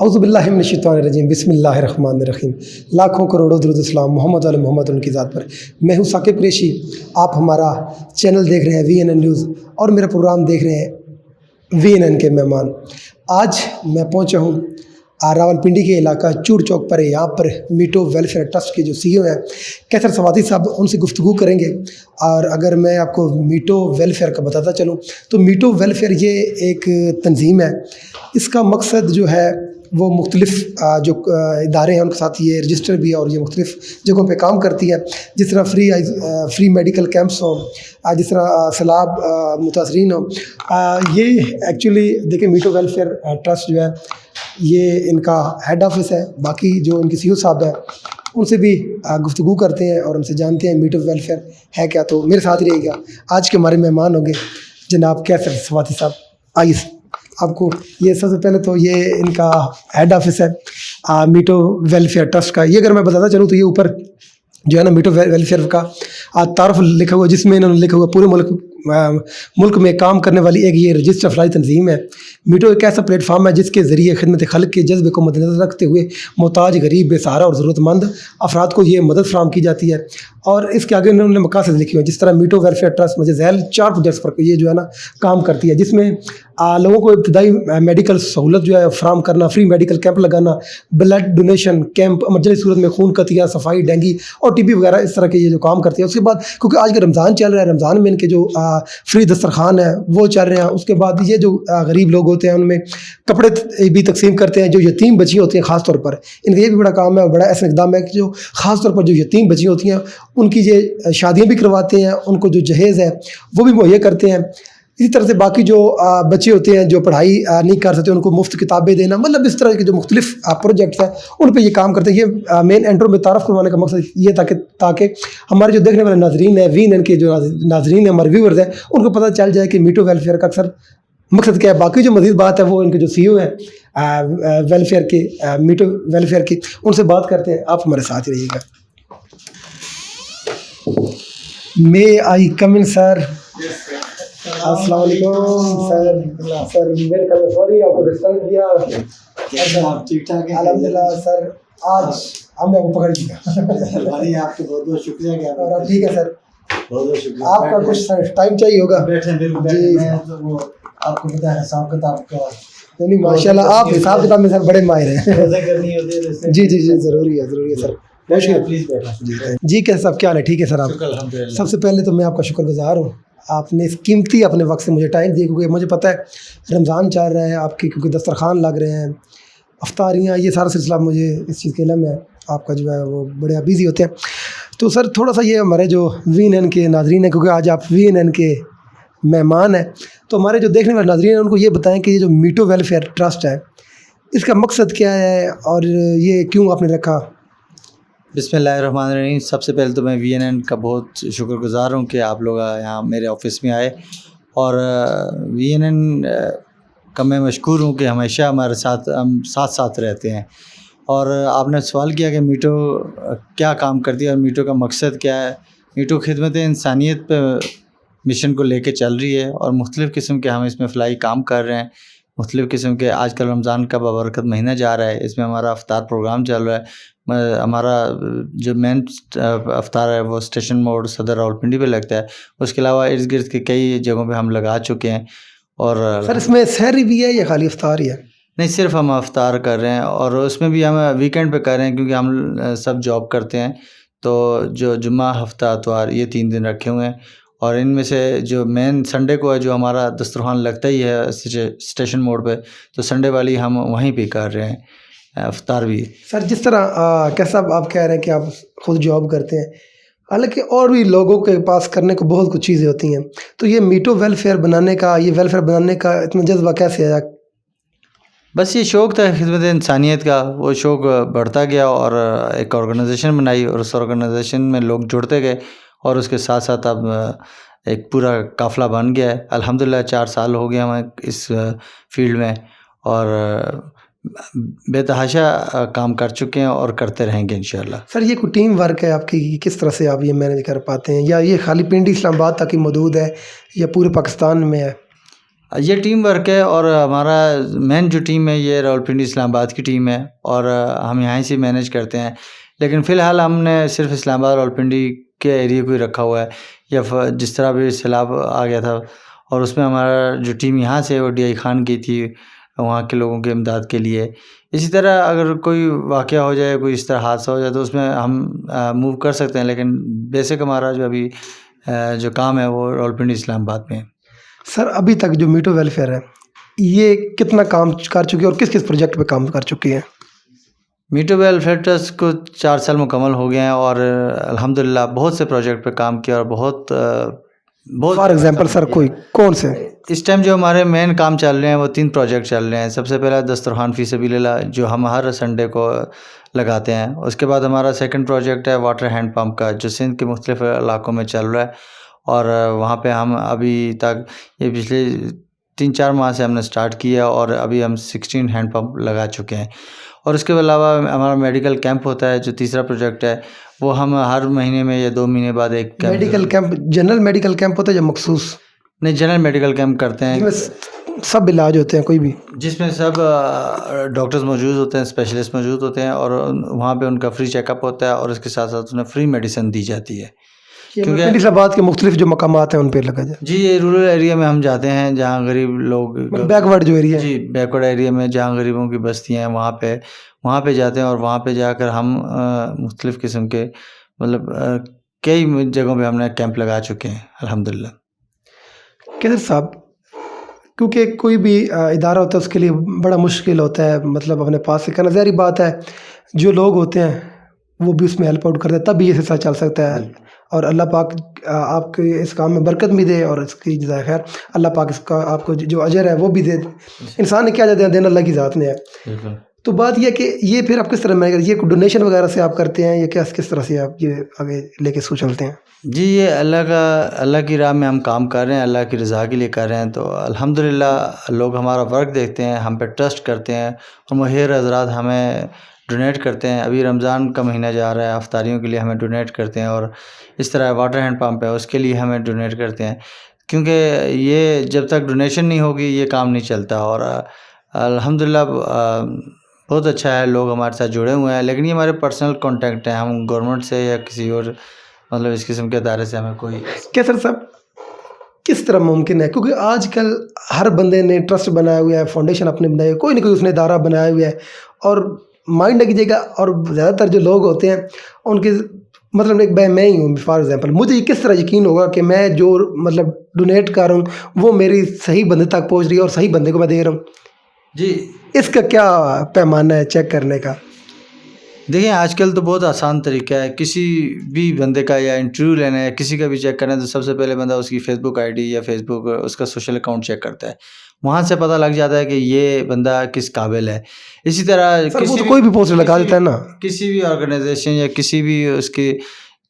औज़ुबिल्लाहि मिनश्शैतानिर्रजीम बिस्मिल्लाहिर्रहमानिर्रहीम। लाखों करोड़ों दुरूद सलाम मोहम्मद वाले मोहम्मद उनकी ज़ात पर। मैं हूँ साकिब कुरैशी। आप हमारा चैनल देख रहे हैं VNN न्यूज़ और मेरा प्रोग्राम देख रहे हैं VNN के मेहमान। आज मैं पहुँचा हूँ रावलपिंडी के इलाका चूड़ चौक पर। यहाँ पर मीटो वेलफेयर ट्रस्ट के जो CEO हैं कैसर सवाती साहब, उनसे गुफ्तगू करेंगे। और अगर मैं आपको मीटो वेलफेयर का बताता चलूँ तो मीटो वेलफेयर ये एक तंजीम है। इसका मकसद जो है वो मुख्तलिफ़ जो इदारे हैं उनके साथ ये रजिस्टर भी है और ये मुख्तलिफ़ जगहों पे काम करती है। जिस तरह फ्री मेडिकल कैंप्स हों, जिस तरह सैलाब मुतासरीन हों। ये एक्चुअली देखिए मीटो वेलफेयर ट्रस्ट जो है ये इनका हेड ऑफिस है। बाकी जो इनके CEO साहब हैं उनसे भी गुफ्तगू करते हैं और उनसे जानते हैं मीटो वेलफेयर है क्या। तो मेरे साथ रहिएगा। आज के हमारे मेहमान होंगे जनाब कैसर सवाती साहब। आइए, आपको ये सबसे पहले तो ये इनका हेड ऑफिस है मीटो वेलफेयर ट्रस्ट का। ये अगर मैं बताता चलूँ तो ये ऊपर जो है ना मीटो वेलफेयर का तारुफ लिखा हुआ, जिसमें इन्होंने लिखा हुआ पूरे मुल्क में काम करने वाली एक ये रजिस्टर फलाई तंजीम है। मीटो एक ऐसा प्लेटफार्म है जिसके ज़रिए खिदमत खल्क के जज्बे को मद्देनज़र रखते हुए मोहताज, गरीब, बेसहारा और ज़रूरतमंद अफराद को ये मदद फराहम की जाती है। और इसके आगे इन्होंने मकासद लिखे हुए हैं। जिस तरह मीटो वेलफेयर ट्रस्ट मुझे ज़ैल 4 प्रोजेक्ट्स पर ये जो है ना काम करती है, जिसमें लोगों को इब्तदाई मेडिकल सहूलत जो है फराहम करना, फ्री मेडिकल कैंप लगाना, ब्लड डोनेशन कैंप, इमरजेंसी सूरत में खून का तिया, सफाई, डेंगू और TB वगैरह इस तरह के ये जो काम करती है। उसके बाद क्योंकि आज का रमज़ान चल रहा है, रमज़ान में इनके जो फ्री दस्तरखान है वो चल रहे हैं। उसके बाद ये जो गरीब लोग होते हैं उनमें कपड़े भी तकसीम करते हैं। जो यतीम बच्ची होती हैं ख़ास तौर पर, इनका ये भी बड़ा काम है और बड़ा ऐसा इक़दाम है कि जो ख़ास तौर पर जो यतीम बच्ची होती हैं उनकी ये शादियाँ भी करवाते हैं, उनको जो जहेज़ है वो भी मुहैया करते हैं। इसी तरह से बाकी जो बच्चे होते हैं जो पढ़ाई नहीं कर सकते उनको मुफ्त किताबें देना, मतलब इस तरह के जो मुख्तलिफ प्रोजेक्ट्स हैं उन पे ये काम करते हैं। ये मेन एंट्रो में तारफ़ करवाने का मकसद ये ताकि हमारे जो देखने वाले नाजरीन हैं, VNN के जो नाजरीन हैं, हमारे व्यूअर्स हैं, उनको पता चल जाए कि मीटो वेलफेयर का अक्सर मकसद क्या है। बाकी जो मज़ीद बात है वो इनके जो CEO हैं वेलफेयर के, मीटो वेलफेयर की, उनसे बात करते हैं। आप हमारे साथ ही रहिएगा। मे आई कम इन सर? अस्सलाम वालेकुम सर। सर मेरे ख्याल में सॉरी आपको डिस्टर्ब किया। आप ठीक ठाक हैं? अल्हम्दुलिल्लाह सर, आज हमने आपको पकड़ लिया। भाई आपको बहुत बहुत शुक्रिया कि और आप ठीक है सर? बहुत बहुत शुक्रिया। आपका कुछ टाइम चाहिए होगा? बैठे बिल्कुल जी। मैं तो वो आपको पता है हिसाब किताब का नहीं माशाल्लाह, आप हिसाब किताब में सर बड़े माहिर हैं। मजा करनी होती है। जी जी जी, ज़रूरी है सर। बैठिए प्लीज़ बैठा। जी कैसे साहब, क्या हाल है? ठीक है सर आप? अल्हम्दुलिल्लाह। सबसे पहले तो मैं आपका शुक्रगुजार हूँ, आपने इस कीमती अपने वक्त से मुझे टाइम दिया, क्योंकि मुझे पता है रमज़ान चल रहा है आपके, क्योंकि दस्तरखान लग रहे हैं, अफ्तारियाँ, ये सारा सिलसिला मुझे इस चीज़ के इल्म है। आपका जो है वो बड़े बिज़ी होते हैं। तो सर थोड़ा सा ये हमारे जो VNN के नाजरीन हैं, क्योंकि आज आप VNN के मेहमान हैं, तो हमारे जो देखने वाले नाजरीन हैं उनको ये बताएँ कि ये जो मीटो वेलफेयर ट्रस्ट है इसका मकसद क्या है और ये क्यों आपने रखा? बिस्मिल्लाहिर्रहमानिर्रहीम। सबसे पहले तो मैं VNN का बहुत शुक्रगुजार हूँ कि आप लोग यहाँ मेरे ऑफिस में आए। और VNN का मैं मशकूर हूँ कि हमेशा हमारे साथ हम साथ रहते हैं। और आपने सवाल किया कि मीटो क्या काम करती है और मीटो का मकसद क्या है। मीटो खिदमत इंसानियत पे मिशन को लेके चल रही है और मुख्तलिफ़ किस्म के हम इसमें फ़लाई काम कर रहे हैं। मुख्तलिफ़ किस्म के आजकल रमज़ान का बाबरकत महीना जा रहा है, इसमें हमारा अफ्तार प्रोग्राम चल रहा है। हमारा जो मेन अफ्तार है वो स्टेशन मोड़ सदर रावलपिंडी पे लगता है। उसके अलावा इर्द गिर्द के कई जगहों पे हम लगा चुके हैं। और सर इसमें सहरी भी है या खाली अफ्तार ही है? नहीं, सिर्फ हम अफ्तार कर रहे हैं और उसमें भी हम वीकेंड पे कर रहे हैं, क्योंकि हम सब जॉब करते हैं। तो जो जुम्मा, हफ्ता, इतवार, ये 3 दिन रखे हुए हैं। और इनमें से जो मेन संडे को है, जो हमारा दस्तरखान लगता ही है स्टेशन मोड़ पे, तो संडे वाली हम वहीं पे कर रहे हैं अफ्तार भी। सर जिस तरह कैसा आप कह रहे हैं कि आप खुद जॉब करते हैं, हालांकि और भी लोगों के पास करने को बहुत कुछ चीज़ें होती हैं, तो ये मीटो वेलफेयर बनाने का, ये वेलफेयर बनाने का इतना जज्बा कैसे आया? बस ये शौक़ था खिदमत इंसानियत का, वो शौक़ बढ़ता गया और एक ऑर्गेनाइजेशन बनाई और उस ऑर्गेनाइजेशन में लोग जुड़ते गए और उसके साथ साथ अब एक पूरा काफ़िला बन गया है। अल्हम्दुलिल्लाह 4 साल हो गए हमें इस फील्ड में और बेतहाशा काम कर चुके हैं और करते रहेंगे इंशाअल्लाह। सर ये कोई टीम वर्क है आपकी, किस तरह से आप ये मैनेज कर पाते हैं, या ये खाली पिंडी इस्लामाबाद तक ही मौजूद है या पूरे पाकिस्तान में है? ये टीम वर्क है और हमारा मेन जो टीम है ये रावलपिंडी इस्लामाबाद की टीम है और हम यहाँ से मैनेज करते हैं। लेकिन फ़िलहाल हमने सिर्फ इस्लामाबाद रावलपिंडी के एरिया को ही रखा हुआ है, या जिस तरह भी सैलाब आ गया था और उसमें हमारा जो टीम यहाँ से वो DI खान की थी वहाँ के लोगों की इमदाद के लिए। इसी तरह अगर कोई वाक़या हो जाए, कोई इस तरह हादसा हो जाए तो उसमें हम मूव कर सकते हैं, लेकिन बेसिक हमारा जो अभी जो काम है वो रावलपिंडी इस्लामाबाद में है। सर अभी तक जो मीटो वेलफेयर है ये कितना काम कर चुकी है और किस किस प्रोजेक्ट पे काम कर चुकी है? मीटो वेलफेयर ट्रस्ट को 4 साल मुकम्मल हो गए हैं और अल्हम्दुलिल्लाह बहुत से प्रोजेक्ट पे काम किया और बहुत फॉर एग्जांपल सर कोई कौन से? इस टाइम जो हमारे मेन काम चल रहे हैं वो 3 प्रोजेक्ट चल रहे हैं। सबसे पहला दस्तरखान फ़ी सबीलिल्लाह जो हम हर संडे को लगाते हैं। उसके बाद हमारा सेकंड प्रोजेक्ट है वाटर हैंड पंप का जो सिंध के मुख्तलिफ़ इलाकों में चल रहा है और वहाँ पे हम अभी तक ये पिछले 3-4 माह से हमने स्टार्ट किया और अभी हम 16 हैंड पंप लगा चुके हैं। और उसके अलावा हमारा मेडिकल कैंप होता है जो तीसरा प्रोजेक्ट है, वो हम हर महीने में या 2 महीने बाद एक medical camp general medical camp होता है या मखसूस? नहीं, जनरल मेडिकल कैंप करते हैं जिसमें सब इलाज होते हैं कोई भी, जिसमें सब डॉक्टर्स मौजूद होते हैं, स्पेशलिस्ट मौजूद होते हैं और वहाँ पे उनका फ्री चेकअप होता है और उसके साथ साथ उन्हें फ्री मेडिसिन दी जाती है। क्योंकि इस्लामाबाद के मुख्तलिफ जो मकामात हैं उन पर लगा जाए। जी, ये रूरल एरिया में हम जाते हैं जहाँ गरीब लोग, बैकवर्ड जो एरिया है, जी बैकवर्ड एरिया में जहाँ गरीबों की बस्तियाँ हैं वहाँ पे जाते हैं और वहाँ पे जाकर हम मुख्तलिफ़ किस्म के मतलब कई जगहों पे हमने कैंप लगा चुके हैं अल्हम्दुलिल्लाह। कैसर साहब, क्योंकि कोई भी इदारा होता है उसके लिए बड़ा मुश्किल होता है, मतलब अपने पास से करना, ज़ाहिर बात है जो लोग होते हैं वो भी उसमें हेल्प आउट करते हैं, तब भी ये सिलसिला चल सकता है। और अल्लाह पाक आपके इस काम में बरकत भी दे और इसकी जज़ाए खैर अल्लाह पाक इसका आपको जो अजर है वो भी दे। इंसान ने क्या देना अल्लाह की ज़ात ने है। तो बात यह कि ये फिर आप किस तरह मैनेज, ये डोनेशन वगैरह से आप करते हैं या किस तरह से आप ये आगे लेके सो चलते हैं? जी, ये अल्लाह की राह में हम काम कर रहे हैं, अल्लाह की रज़ा के लिए कर रहे हैं। तो अल्हम्दुलिल्लाह लोग हमारा वर्क देखते हैं, हम पे ट्रस्ट करते हैं और माहिर हज़रात हमें डोनेट करते हैं। अभी रमज़ान का महीना जा रहा है, अफ्तारियों के लिए हमें डोनेट करते हैं और इस तरह वाटर हैंड पंप है उसके लिए हमें डोनेट करते हैं, क्योंकि ये जब तक डोनेशन नहीं होगी ये काम नहीं चलता। और अल्हम्दुलिल्लाह बहुत अच्छा है, लोग हमारे साथ जुड़े हुए हैं। लेकिन ये हमारे पर्सनल कॉन्टैक्ट हैं, हम गवर्नमेंट से या किसी और मतलब इस किस्म के अदारे से हमें कोई। कैसर साहब, किस तरह मुमकिन है, क्योंकि आजकल हर बंदे ने ट्रस्ट बनाया हुआ है, फाउंडेशन अपने बनाए, कोई ना कोई उसने इदारा बनाया हुआ है और माइंड कीजिएगा, और ज़्यादातर जो लोग होते हैं उनके मतलब एक मैं ही हूँ फॉर एग्जांपल, मुझे ये किस तरह यकीन होगा कि मैं जो मतलब डोनेट कर रहा हूँ वो मेरी सही बंदे तक पहुँच रही है और सही बंदे को मैं दे रहा हूँ? जी, इसका क्या पैमाना है चेक करने का? देखिए आजकल तो बहुत आसान तरीका है, किसी भी बंदे का या इंटरव्यू लेना है, किसी का भी चेक करना है तो सबसे पहले बंदा उसकी फेसबुक आईडी या फेसबुक उसका सोशल अकाउंट चेक करता है, वहाँ से पता लग जाता है कि ये बंदा किस काबिल है। इसी तरह सर वो तो कोई भी पोस्ट लगा देता है ना, किसी भी ऑर्गेनाइजेशन या किसी भी उसकी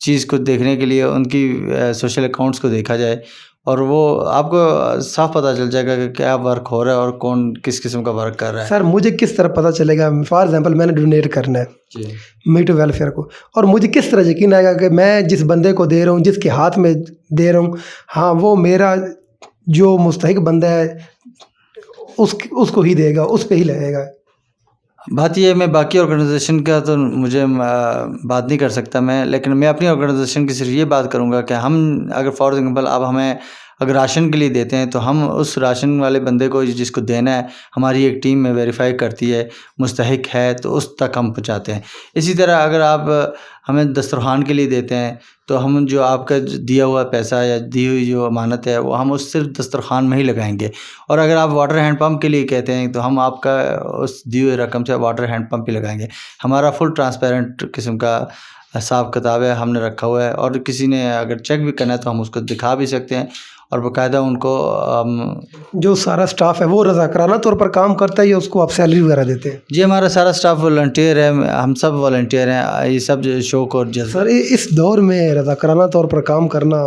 चीज़ को देखने के लिए उनकी सोशल अकाउंट्स को देखा जाए और वो आपको साफ पता चल जाएगा कि क्या वर्क हो रहा है और कौन किस किस्म का वर्क कर रहा है। सर मुझे किस तरह पता चलेगा, फॉर एग्जांपल मैंने डोनेट करना है जी, मीटो वेलफेयर को, और मुझे किस तरह यकीन आएगा कि मैं जिस बंदे को दे रहा हूँ, जिसके हाथ में दे रहा हूँ, हाँ वो मेरा जो मुस्तहिक बंदा है उसको ही देगा, उस पर ही लगेगा? बात ये है, मैं बाकी ऑर्गेनाइजेशन का तो मुझे बात नहीं कर सकता मैं, लेकिन मैं अपनी ऑर्गेनाइजेशन की सिर्फ ये बात करूँगा कि हम अगर फॉर एग्जांपल आप हमें अगर राशन के लिए देते हैं तो हम उस राशन वाले बंदे को जिसको देना है हमारी एक टीम में वेरीफाई करती है, मुस्तहिक है तो उस तक हम पहुँचाते हैं। इसी तरह अगर आप हमें दस्तरखान के लिए देते हैं तो हम जो आपका दिया हुआ पैसा या दी हुई जो अमानत है वो हम उस सिर्फ दस्तरखान में ही लगाएंगे, और अगर आप वाटर हैंड पंप के लिए कहते हैं तो हम आपका उस दी हुई रकम से वाटर हैंड पंप ही लगाएंगे। हमारा फुल ट्रांसपेरेंट किस्म का हिसाब किताब है, हमने रखा हुआ है, और किसी ने अगर चेक भी करना है तो हम उसको दिखा भी सकते हैं और बाकायदा उनको जो सारा स्टाफ है वो रज़ाकाराना तौर पर काम करता है या उसको आप सैलरी वगैरह देते हैं? जी, हमारा सारा स्टाफ वॉलंटियर है, हम सब वॉलंटियर हैं, ये सब शौक और जज्बा। सर इस दौर में रज़ाकाराना तौर पर काम करना,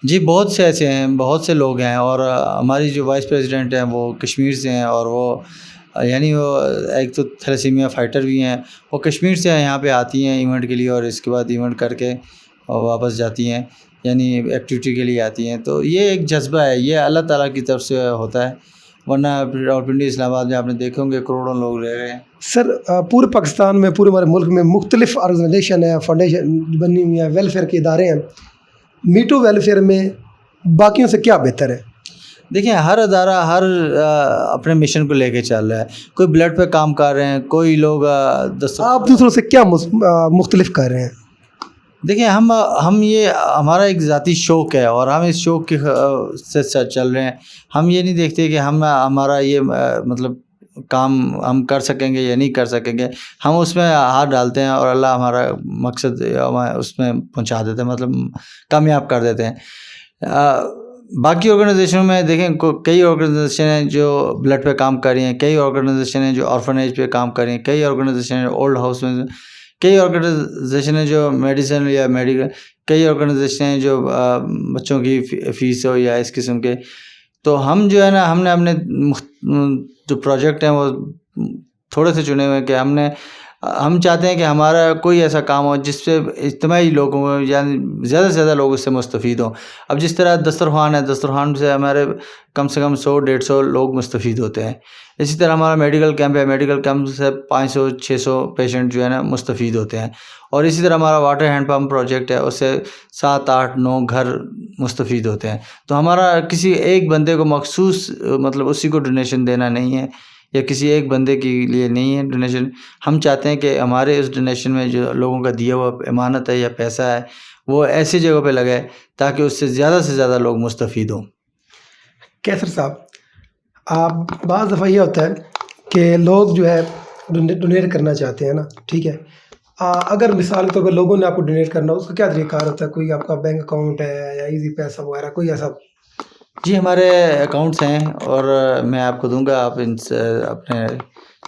जी बहुत से ऐसे हैं, बहुत से लोग हैं, और हमारी जो वाइस प्रेसिडेंट हैं वो कश्मीर से हैं, और वो यानी वो एक तो थैलेसीमिया फ़ाइटर भी हैं, वो कश्मीर से यहाँ पे आती हैं इवेंट के लिए और इसके बाद इवेंट करके वापस जाती हैं, यानी एक्टिविटी के लिए आती हैं। तो ये एक जज्बा है, ये अल्लाह ताला की तरफ से होता है, वरना रावलपिंडी इस्लामाबाद में आपने देखे होंगे करोड़ों लोग रह रहे हैं। सर पूरे पाकिस्तान में, पूरे हमारे मुल्क में मुख्तलिफ ऑर्गेनाइजेशन है, फाउंडेशन बनी हुई है, वेलफेयर के इदारे हैं। मीटू वेलफेयर में बाकियों से क्या बेहतर है? देखिए, हर अदारा हर अपने मिशन को लेके चल रहा है। कोई ब्लड पे काम कर रहे हैं, कोई लोग आप दूसरों से क्या मुख्तलिफ कर रहे हैं? देखिए, हम ये हमारा एक ज़ाती शौक़ है और हम इस शौक़ के से चल रहे हैं। हम ये नहीं देखते कि हम हमारा ये मतलब काम हम कर सकेंगे या नहीं कर सकेंगे। हम उसमें हाथ डालते हैं और अल्लाह हमारा मकसद उसमें पहुंचा देते हैं, मतलब कामयाब कर देते हैं। बाकी ऑर्गेनाइजेशनों में देखें, कई ऑर्गेनाइजेशन हैं जो ब्लड पे काम कर रही हैं, कई ऑर्गेनाइजेशन हैं जो ऑर्फनेज पे काम कर रही हैं, कई ऑर्गेनाइजेशन हैं ओल्ड हाउस में, कई ऑर्गेनाइजेशन हैं जो मेडिसिन या मेडिकल, कई ऑर्गेनाइजेशन हैं जो बच्चों की फ़ीस हो या इस किस्म के। तो हम जो है ना, हमने अपने जो प्रोजेक्ट हैं वो थोड़े से चुने हुए हैं कि हम चाहते हैं कि हमारा कोई ऐसा काम हो जिससे इज्तिमाई लोगों को यानी ज़्यादा से ज़्यादा लोग इससे मुस्तफ़ीद हों। अब जिस तरह दस्तरख़्वान है, दस्तरख़्वान से हमारे कम से कम 100-150 लोग मुस्तफ़ीद होते हैं। इसी तरह हमारा मेडिकल कैंप है, मेडिकल कैंप से 500-600 पेशेंट जो है ना मुस्तफ़ीद होते हैं। और इसी तरह हमारा वाटर हैंड पम्प प्रोजेक्ट है, उससे 7-8-9 घर मुस्तफ़ीद होते हैं। तो हमारा किसी एक बंदे को मखसूस मतलब उसी को डोनेशन देना नहीं है या किसी एक बंदे के लिए नहीं है डोनेशन। हम चाहते हैं कि हमारे इस डोनेशन में जो लोगों का दिया हुआ अमानत है या पैसा है, वो ऐसी जगह पे लगे ताकि उससे ज़्यादा से ज़्यादा लोग मुस्तफ़ीद हों। कैसर साहब, आप बाज़ दफ़ा ये होता है कि लोग जो है डोनेट करना चाहते हैं ना, ठीक है। अगर मिसाल के तौर पर लोगों ने आपको डोनेट करना हो, उसका क्या तरीक़ा होता है? कोई आपका बैंक अकाउंट है या ईज़ी पैसा वगैरह कोई ऐसा? जी, हमारे अकाउंट्स हैं और मैं आपको दूंगा, आप इनसे अपने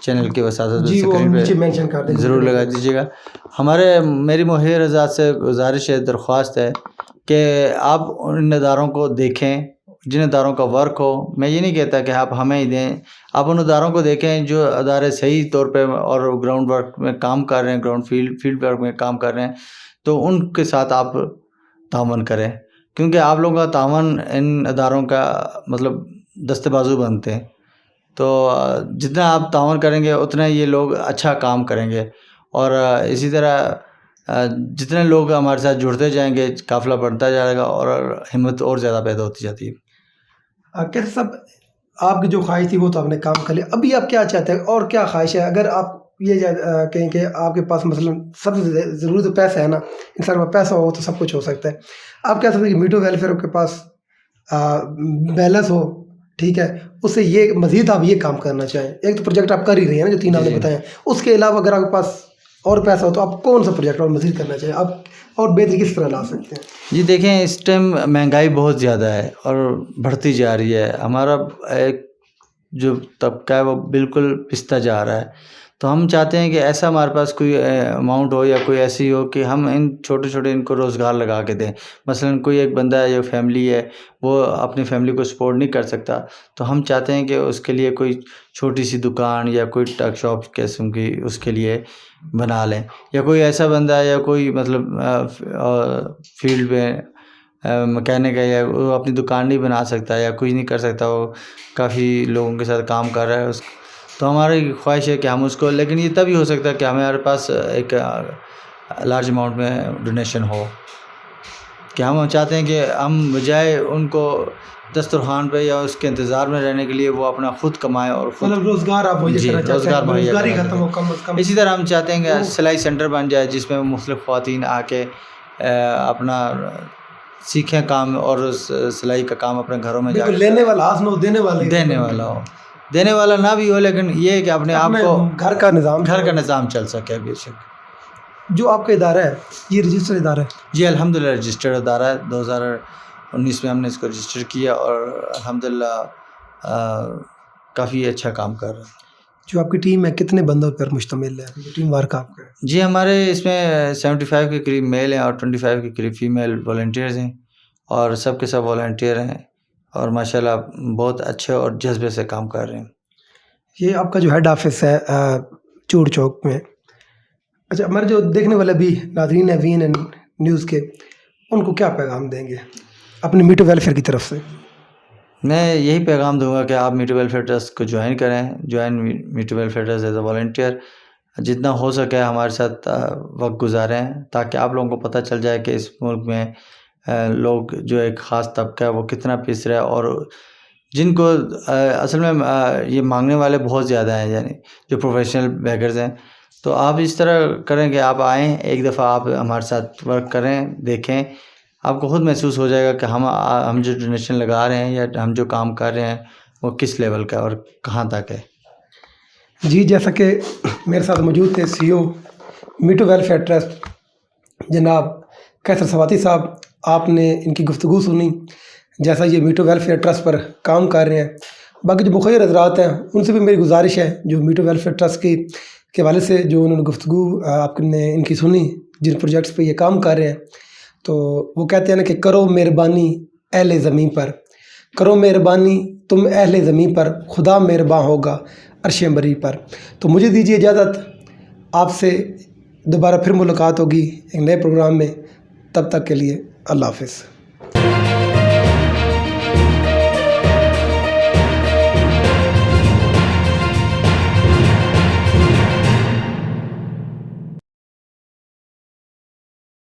चैनल की वसात जी, वो स्क्रीन नीचे पे मेंशन कर देंगे। ज़रूर लगा दीजिएगा। मेरी मुहैर हज़रात से गुजारिश है, दरख्वास्त है कि आप उन इदारों को देखें जिन इदारों का वर्क हो। मैं ये नहीं कहता कि आप हमें ही दें, आप उन इदारों को देखें जो अदारे सही तौर पे और ग्राउंड वर्क में काम कर रहे हैं, ग्राउंड फील्ड वर्क में काम कर रहे हैं, तो उनके साथ आप तावन करें, क्योंकि आप लोगों का तावन इन अदारों का मतलब दस्ते बाजू बनते हैं। तो जितना आप तावन करेंगे उतना ये लोग अच्छा काम करेंगे और इसी तरह जितने लोग हमारे साथ जुड़ते जाएंगे, काफ़िला बढ़ता जाएगा और हिम्मत और ज़्यादा पैदा होती जाती है। कैसे सब आपकी जो ख्वाहिश थी वो तो आपने काम कर लिया, अभी आप क्या चाहते हैं और क्या ख्वाहिश है? अगर आप ये कहें कि आपके पास मसलन सबसे ज़रूरी तो पैसा है ना, इंसान के पास पैसा हो तो सब कुछ हो सकता है। आप क्या समझते हैं कि मीटू वेलफेयर के पास बैलेंस हो, ठीक है, उससे ये मज़ीद आप ये काम करना चाहें? एक तो प्रोजेक्ट आप कर ही रही हैं ना, जो 3 आपने बताए, उसके अलावा अगर आपके पास और पैसा हो तो आप कौन सा प्रोजेक्ट और मज़ीद करना चाहिए, आप और बेहतरी किस तरह ला सकते हैं? जी देखें, इस टाइम महंगाई बहुत ज़्यादा है और बढ़ती जा रही है। हमारा एक जो तबका है वो बिल्कुल पिसता जा रहा है। तो हम चाहते हैं कि ऐसा हमारे पास कोई अमाउंट हो या कोई ऐसी हो कि हम इन छोटे-छोटे इनको रोज़गार लगा के दें। मसलन कोई एक बंदा है या फैमिली है, वो अपनी फैमिली को सपोर्ट नहीं कर सकता, तो हम चाहते हैं कि उसके लिए कोई छोटी सी दुकान या कोई टक शॉप किस्म की उसके लिए बना लें। या कोई ऐसा बंदा है या कोई मतलब फील्ड में मैकेनिक है या वो अपनी दुकान नहीं बना सकता या कुछ नहीं कर सकता, वो काफ़ी लोगों के साथ काम कर रहा है, तो हमारी ख्वाहिश है कि हम उसको, लेकिन ये तभी हो सकता है कि हमारे पास एक लार्ज अमाउंट में डोनेशन हो, कि हम चाहते हैं कि हम बजाय उनको दस्तरखान पे या उसके इंतज़ार में रहने के लिए वो अपना खुद कमाएं और खुद मतलब रोज़गार आप मुझे करना चाहते हैं, रोज़गार खत्म हो कम से कम। इसी तरह हम चाहते हैं कि सिलाई सेंटर बन जाए जिसमें मुख्तलिफ़ ख़वातीन आके अपना सीखें काम और सिलाई का काम अपने घरों में जाकर लेने वाला हाथ न हो, देने वाला हो, देने वाला ना भी हो, लेकिन ये है कि अपने आप को घर का निज़ाम चल सके। बेशक जो आपका इदारा है ये रजिस्टर्ड इदारा है? जी अल्हम्दुलिल्लाह रजिस्टर्ड इदारा है। 2019 में हमने इसको रजिस्टर किया और अल्हम्दुलिल्लाह काफ़ी अच्छा काम कर रहा है। जो आपकी टीम है कितने बंदों पर मुश्तमिल है, टीम वर्क आपका? जी हमारे इसमें 75 के करीब मेल हैं और 25 के करीब फीमेल वॉलंटियर्स हैं और सब के सब वॉलंटियर हैं और माशाल्लाह बहुत अच्छे और जज्बे से काम कर रहे हैं। ये आपका जो हेड ऑफिस है चूड़ चौक में। अच्छा, हमारे जो देखने वाले भी नाज़रीन है VNN न्यूज़ के, उनको क्या पैगाम देंगे अपनी मीटू वेलफेयर की तरफ से? मैं यही पैगाम दूंगा कि आप मीटू वेलफेयर ट्रस्ट को ज्वाइन करें, join Meetu welfare trust as a volunteer. जितना हो सके हमारे साथ वक्त गुजारें, ताकि आप लोगों को पता चल जाए कि इस मुल्क में लोग जो एक ख़ास तबका है वो कितना पिस रहा है, और जिनको असल में ये मांगने वाले बहुत ज़्यादा हैं, यानी जो प्रोफेशनल बेगर्स हैं। तो आप इस तरह करें कि आप आएँ, एक दफ़ा आप हमारे साथ वर्क करें, देखें, आपको खुद महसूस हो जाएगा कि हम जो डोनेशन लगा रहे हैं या हम जो काम कर रहे हैं वो किस लेवल का है और कहाँ तक है। जी, जैसा कि मेरे साथ मौजूद थे CEO मीटू वेलफेयर ट्रस्ट जनाब कैसर सवाती साहब, आपने इनकी गुफ्तगू सुनी, जैसा ये मीटू वेलफेयर ट्रस्ट पर काम कर रहे हैं। बाकी जो मुखिर हज़रात हैं उनसे भी मेरी गुजारिश है, जो मीटू वेलफेयर ट्रस्ट के हवाले से जो उन्होंने गुफ्तगू आपने इनकी सुनी, जिन प्रोजेक्ट्स पे ये काम कर रहे हैं, तो वो कहते हैं ना कि करो मेहरबानी अहले ज़मीं पर, करो मेहरबानी तुम अहले ज़मीं पर, खुदा मेहरबान होगा अर्श बरी पर। तो मुझे दीजिए इजाज़त, आपसे दोबारा फिर मुलाकात होगी एक नए प्रोग्राम में। तब तक के लिए अल्लाह हाफ़िज़।